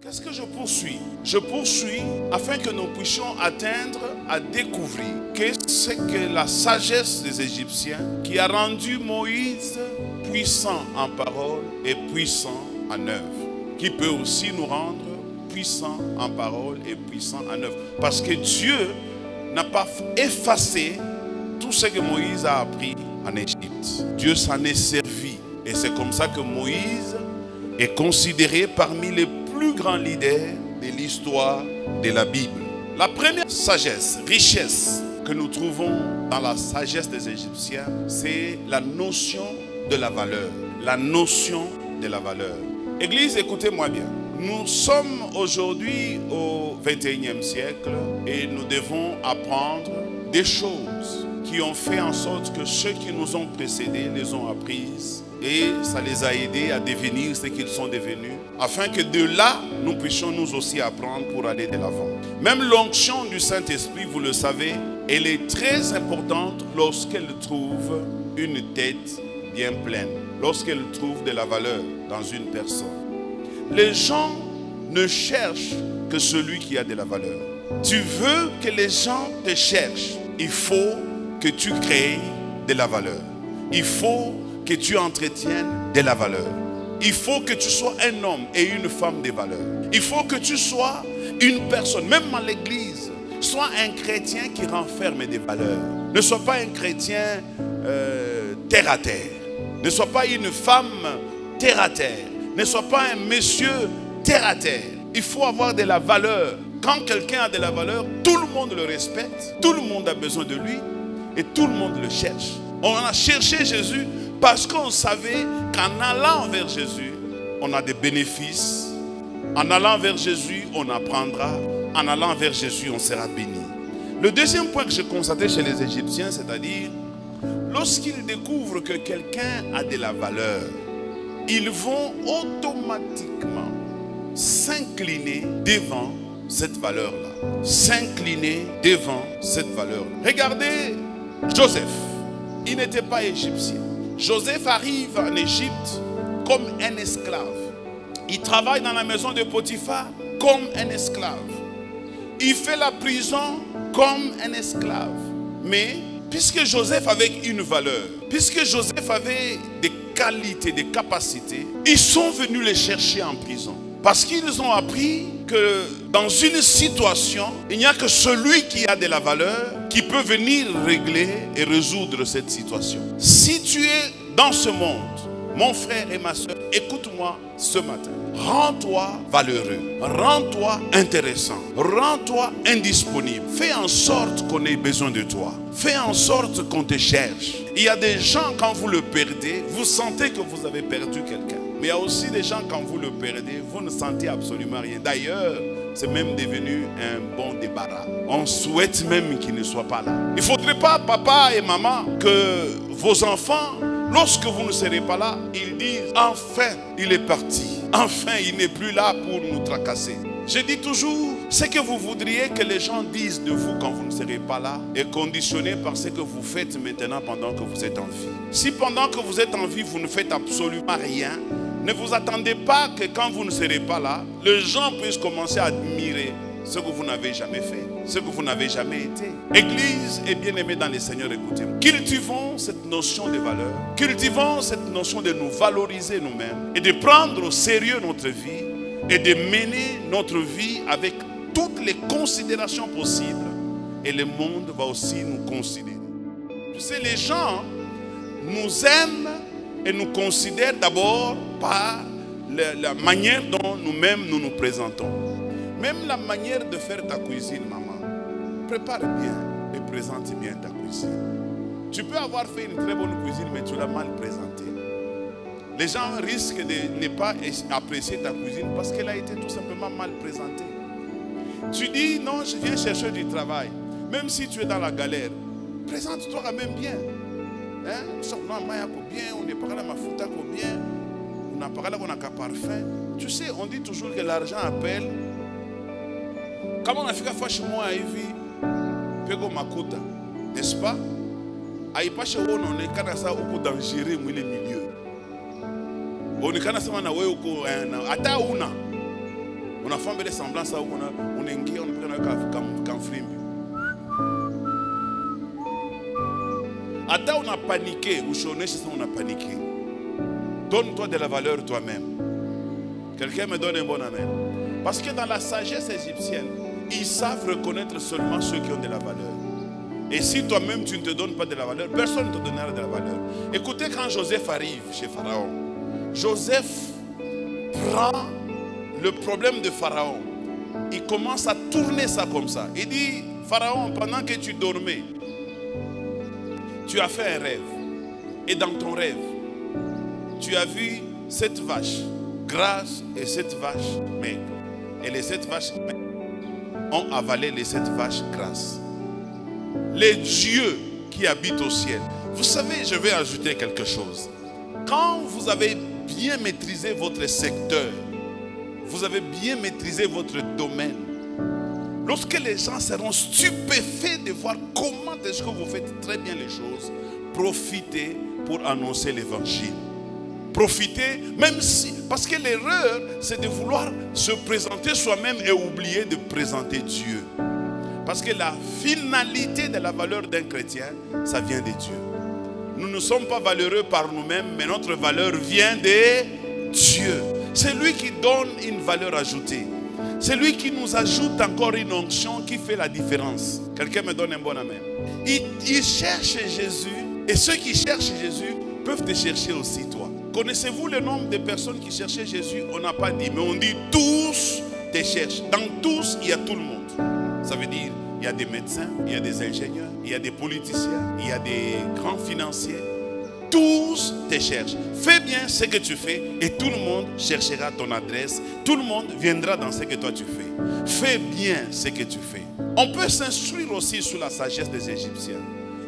Qu'est-ce que je poursuis? Je poursuis afin que nous puissions atteindre à découvrir qu'est-ce que la sagesse des Égyptiens qui a rendu Moïse puissant en parole et puissant en œuvre, qui peut aussi nous rendre puissants en parole et puissants en œuvre. Parce que Dieu n'a pas effacé tout ce que Moïse a appris en Égypte. Dieu s'en est servi. Et c'est comme ça que Moïse est considéré parmi les plus grands leaders de l'histoire de la Bible. La première sagesse, richesse que nous trouvons dans la sagesse des Égyptiens, c'est la notion de la valeur. La notion de la valeur. Église, écoutez-moi bien. Nous sommes aujourd'hui au 21e siècle et nous devons apprendre des choses qui ont fait en sorte que ceux qui nous ont précédés les ont apprises et ça les a aidés à devenir ce qu'ils sont devenus, afin que de là, nous puissions nous aussi apprendre pour aller de l'avant. Même l'onction du Saint-Esprit, vous le savez, elle est très importante lorsqu'elle trouve une tête bien pleine, lorsqu'elle trouve de la valeur dans une personne. Les gens ne cherchent que celui qui a de la valeur. Tu veux que les gens te cherchent, il faut que tu crées de la valeur. Il faut que tu entretiennes de la valeur. Il faut que tu sois un homme et une femme de valeur. Il faut que tu sois une personne, même dans l'église, sois un chrétien qui renferme des valeurs. Ne sois pas un chrétien terre à terre. Ne sois pas une femme terre à terre. Ne sois pas un monsieur terre à terre. Il faut avoir de la valeur. Quand quelqu'un a de la valeur, tout le monde le respecte. Tout le monde a besoin de lui. Et tout le monde le cherche. On a cherché Jésus parce qu'on savait qu'en allant vers Jésus, on a des bénéfices. En allant vers Jésus, on apprendra. En allant vers Jésus, on sera béni. Le deuxième point que j'ai constaté chez les Égyptiens, c'est-à-dire, lorsqu'ils découvrent que quelqu'un a de la valeur, ils vont automatiquement s'incliner devant cette valeur-là. S'incliner devant cette valeur-là. Regardez Joseph. Il n'était pas égyptien. Joseph arrive en Égypte comme un esclave. Il travaille dans la maison de Potiphar comme un esclave. Il fait la prison comme un esclave. Mais puisque Joseph avait une valeur, puisque Joseph avait des qualités, des capacités, ils sont venus les chercher en prison. Parce qu'ils ont appris que dans une situation, il n'y a que celui qui a de la valeur qui peut venir régler et résoudre cette situation. Si tu es dans ce monde, mon frère et ma soeur, écoute-moi ce matin. Rends-toi valeureux, rends-toi intéressant, rends-toi indisponible. Fais en sorte qu'on ait besoin de toi. Fais en sorte qu'on te cherche. Il y a des gens, quand vous le perdez, vous sentez que vous avez perdu quelqu'un. Mais il y a aussi des gens, quand vous le perdez, vous ne sentez absolument rien. D'ailleurs, c'est même devenu un bon débarras. On souhaite même qu'il ne soit pas là. Il ne faudrait pas, papa et maman, que vos enfants, lorsque vous ne serez pas là, ils disent, enfin, il est parti. Enfin, il n'est plus là pour nous tracasser. Je dis toujours, ce que vous voudriez que les gens disent de vous quand vous ne serez pas là est conditionné par ce que vous faites maintenant pendant que vous êtes en vie. Si pendant que vous êtes en vie, vous ne faites absolument rien, ne vous attendez pas que quand vous ne serez pas là, les gens puissent commencer à admirer ce que vous n'avez jamais fait, ce que vous n'avez jamais été. Église et bien-aimés dans les Seigneurs, écoutez-moi. Cultivons cette notion de valeur. Cultivons cette notion de nous valoriser nous-mêmes et de prendre au sérieux notre vie et de mener notre vie avec toutes les considérations possibles. Et le monde va aussi nous considérer. Tu sais, les gens nous aiment et nous considèrent d'abord par la manière dont nous-mêmes nous nous présentons. Même la manière de faire ta cuisine, maman. Prépare bien et présente bien ta cuisine. Tu peux avoir fait une très bonne cuisine, mais tu l'as mal présentée. Les gens risquent de ne pas apprécier ta cuisine parce qu'elle a été tout simplement mal présentée. Tu dis, non, je viens chercher du travail. Même si tu es dans la galère, présente-toi quand même bien. On n'est pas là, mafuta bien. On n'a pas là, on a qu'un parfum. Tu sais, on dit toujours que l'argent appelle. Comment on a fait chez moi à Ivi, Pego Makuta, n'est-ce pas? Aïe pas chez on est quand ça au coup d'engérer les milieux. On est quand ça on a ata una. On a fait des semblances, on est engagé, on a comme film. Attends, on a paniqué, ou on a paniqué. Donne-toi de la valeur toi-même. Quelqu'un me donne un bon amen. Parce que dans la sagesse égyptienne, ils savent reconnaître seulement ceux qui ont de la valeur. Et si toi-même tu ne te donnes pas de la valeur, personne ne te donnera de la valeur. Écoutez, quand Joseph arrive chez Pharaon, Joseph prend le problème de Pharaon. Il commence à tourner ça comme ça. Il dit, Pharaon, pendant que tu dormais, tu as fait un rêve. Et dans ton rêve, tu as vu cette vache grasse et cette vache maigre. Et les 7 vaches maigres ont avalé les 7 vaches grasses. Les dieux qui habitent au ciel. Vous savez, je vais ajouter quelque chose. Quand vous avez bien maîtrisé votre secteur, vous avez bien maîtrisé votre domaine, lorsque les gens seront stupéfaits de voir comment est-ce que vous faites très bien les choses, profitez pour annoncer l'évangile. Profitez, même si, parce que l'erreur, c'est de vouloir se présenter soi-même et oublier de présenter Dieu. Parce que la finalité de la valeur d'un chrétien, ça vient de Dieu. Nous ne sommes pas valeureux par nous-mêmes, mais notre valeur vient de Dieu. C'est lui qui donne une valeur ajoutée. C'est lui qui nous ajoute encore une onction qui fait la différence. Quelqu'un me donne un bon amen. Il cherche Jésus, et ceux qui cherchent Jésus peuvent te chercher aussi toi. Connaissez-vous le nombre de personnes qui cherchaient Jésus? On n'a pas dit, mais on dit tous te cherchent. Dans tous, il y a tout le monde. Ça veut dire, il y a des médecins, il y a des ingénieurs, il y a des politiciens, il y a des grands financiers. Tous te cherchent. Fais bien ce que tu fais et tout le monde cherchera ton adresse. Tout le monde viendra dans ce que toi tu fais. Fais bien ce que tu fais. On peut s'instruire aussi sur la sagesse des Égyptiens.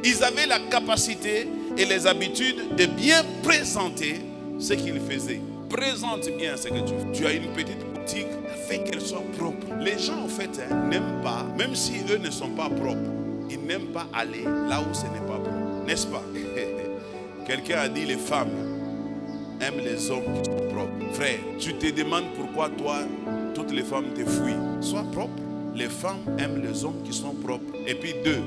Ils avaient la capacité et les habitudes de bien présenter ce qu'ils faisaient. Présente bien ce que tu fais. Tu as une petite boutique, fais qu'elle soit propre. Les gens en fait n'aiment pas, même si eux ne sont pas propres, ils n'aiment pas aller là où ce n'est pas propre. N'est-ce pas? Quelqu'un a dit les femmes aiment les hommes qui sont propres. Frère, tu te demandes pourquoi toi, toutes les femmes te fuient. Sois propre. Les femmes aiment les hommes qui sont propres. Et puis 2,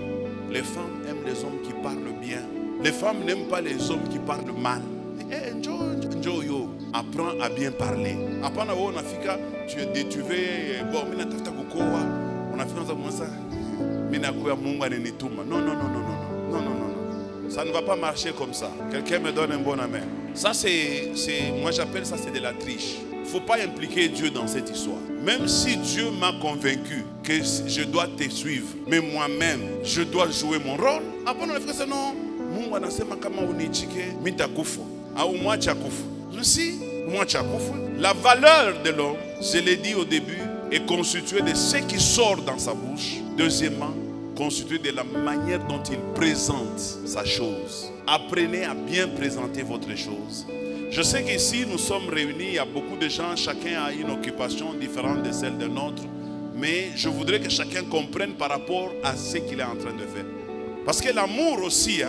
les femmes aiment les hommes qui parlent bien. Les femmes n'aiment pas les hommes qui parlent mal. Enjoy yo. Apprends à bien parler. Apprends à on a fika, tu veux bon, mina tafuta kukoa, on a fait comme ça. Mina kuya Mungu anenituma. Non. Ça ne va pas marcher comme ça. Quelqu'un me donne un bon amen. Ça moi j'appelle ça c'est de la triche. Il ne faut pas impliquer Dieu dans cette histoire. Même si Dieu m'a convaincu que je dois te suivre, mais moi-même, je dois jouer mon rôle. Après, on a fait ça, non. Mungu anasema kama unichike, mitakufa. Au moins chakufa. Si, moi chakufa. La valeur de l'homme, je l'ai dit au début, est constituée de ce qui sort dans sa bouche. Deuxièmement, constituée de la manière dont il présente sa chose. Apprenez à bien présenter votre chose. Je sais qu'ici, nous sommes réunis, il y a beaucoup de gens, chacun a une occupation différente de celle de nôtre, mais je voudrais que chacun comprenne par rapport à ce qu'il est en train de faire. Parce que l'amour aussi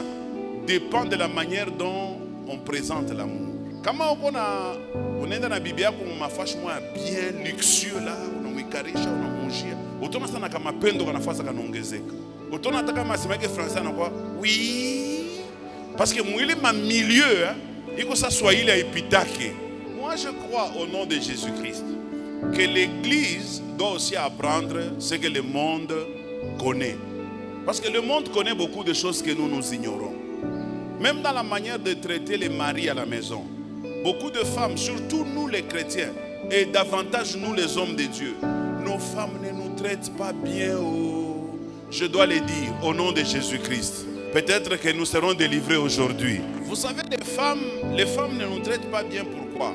dépend de la manière dont on présente l'amour. Comment on est dans la Bible, on m'a fait bien luxueux là, on a mikarisha, on a mangé. Autant ça n'a qu'à m'apprendre qu'on a fait ça qu'on a engagé. Autant on a qu'à m'assumer que français n'a quoi? Oui, parce que moi il est ma milieu, il faut ça soit il a épitake. Moi je crois au nom de Jésus-Christ que l'Église doit aussi apprendre ce que le monde connaît. Parce que le monde connaît beaucoup de choses que nous ignorons. Même dans la manière de traiter les maris à la maison. Beaucoup de femmes, surtout nous les chrétiens, et davantage nous les hommes de Dieu, nos femmes ne nous traitent pas bien. Je dois le dire au nom de Jésus-Christ. Peut-être que nous serons délivrés aujourd'hui. Vous savez, les femmes ne nous traitent pas bien. Pourquoi?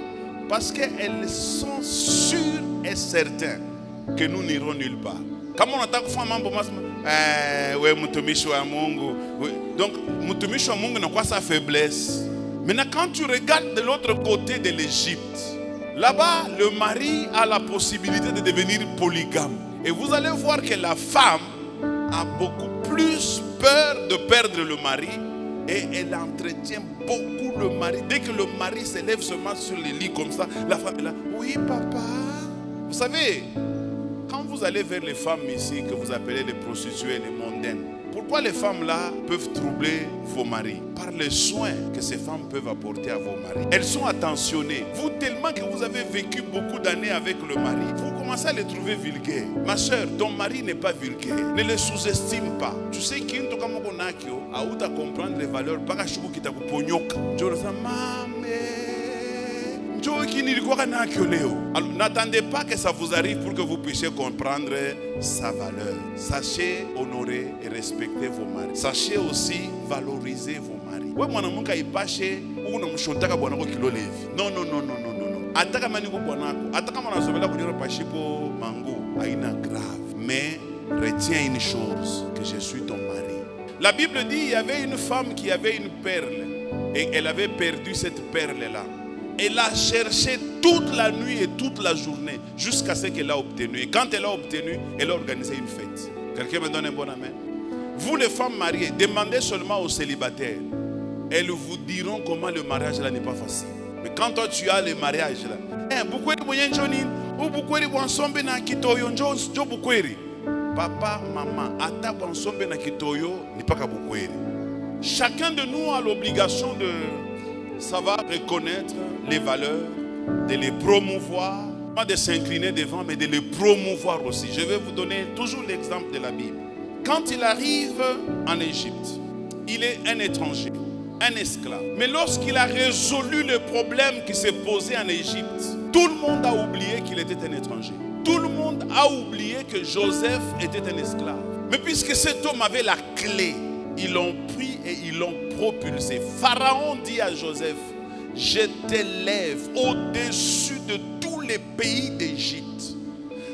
Parce qu'elles sont sûres et certaines que nous n'irons nulle part. Comme on attaque femme, ouais, mutumishi wa Mungu. Donc, mutumishi wa Mungu n'a quoi sa faiblesse. Maintenant, quand tu regardes de l'autre côté de l'Égypte, là-bas, le mari a la possibilité de devenir polygame. Et vous allez voir que la femme a beaucoup plus peur de perdre le mari et elle entretient beaucoup le mari. Dès que le mari se lève seulement sur le lit comme ça, la femme est là. Oui, papa. Vous savez, quand vous allez vers les femmes ici, que vous appelez les prostituées, les mondaines, pourquoi les femmes là peuvent troubler vos maris? Par les soins que ces femmes peuvent apporter à vos maris. Elles sont attentionnées. Vous, tellement que vous avez vécu beaucoup d'années avec le mari, vous commencez à les trouver vulgaires. Ma soeur, ton mari n'est pas vulgaire. Ne le sous-estime pas. Tu sais qu'il ne à comprendre les valeurs. Alors, n'attendez pas que ça vous arrive pour que vous puissiez comprendre sa valeur. Sachez honorer et respecter vos maris. Sachez aussi valoriser vos maris. Non, non, non, non, non, non. Mais retiens une chose, que je suis ton mari. La Bible dit il y avait une femme qui avait une perle et elle avait perdu cette perle-là. Elle a cherché toute la nuit et toute la journée jusqu'à ce qu'elle a obtenu. Et quand elle a obtenu, elle a organisé une fête. Quelqu'un me donne un bon amen? Vous les femmes mariées, demandez seulement aux célibataires. Elles vous diront comment le mariage là n'est pas facile. Mais quand toi tu as le mariage là, papa, maman, chacun de nous a l'obligation de savoir reconnaître les valeurs, de les promouvoir, pas de s'incliner devant, mais de les promouvoir aussi. Je vais vous donner toujours l'exemple de la Bible. Quand il arrive en Égypte, il est un étranger, un esclave. Mais lorsqu'il a résolu le problème qui s'est posé en Égypte, tout le monde a oublié qu'il était un étranger. Tout le monde a oublié que Joseph était un esclave. Mais puisque cet homme avait la clé, ils l'ont pris et ils l'ont propulsé. Pharaon dit à Joseph, je t'élève au-dessus de tous les pays d'Égypte.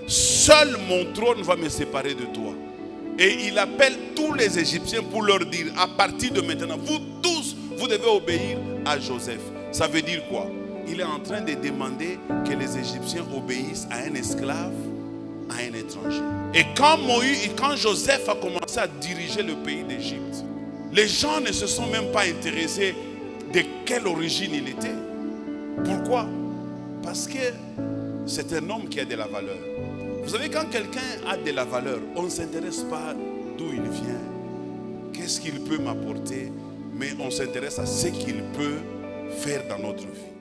Seul mon trône va me séparer de toi. Et il appelle tous les Égyptiens pour leur dire, à partir de maintenant, vous tous, vous devez obéir à Joseph. Ça veut dire quoi? Il est en train de demander que les Égyptiens obéissent à un esclave, à un étranger. Et quand Joseph a commencé à diriger le pays d'Égypte, les gens ne se sont même pas intéressés de quelle origine il était. Pourquoi? Parce que c'est un homme qui a de la valeur. Vous savez, quand quelqu'un a de la valeur, on ne s'intéresse pas d'où il vient, qu'est-ce qu'il peut m'apporter, mais on s'intéresse à ce qu'il peut faire dans notre vie.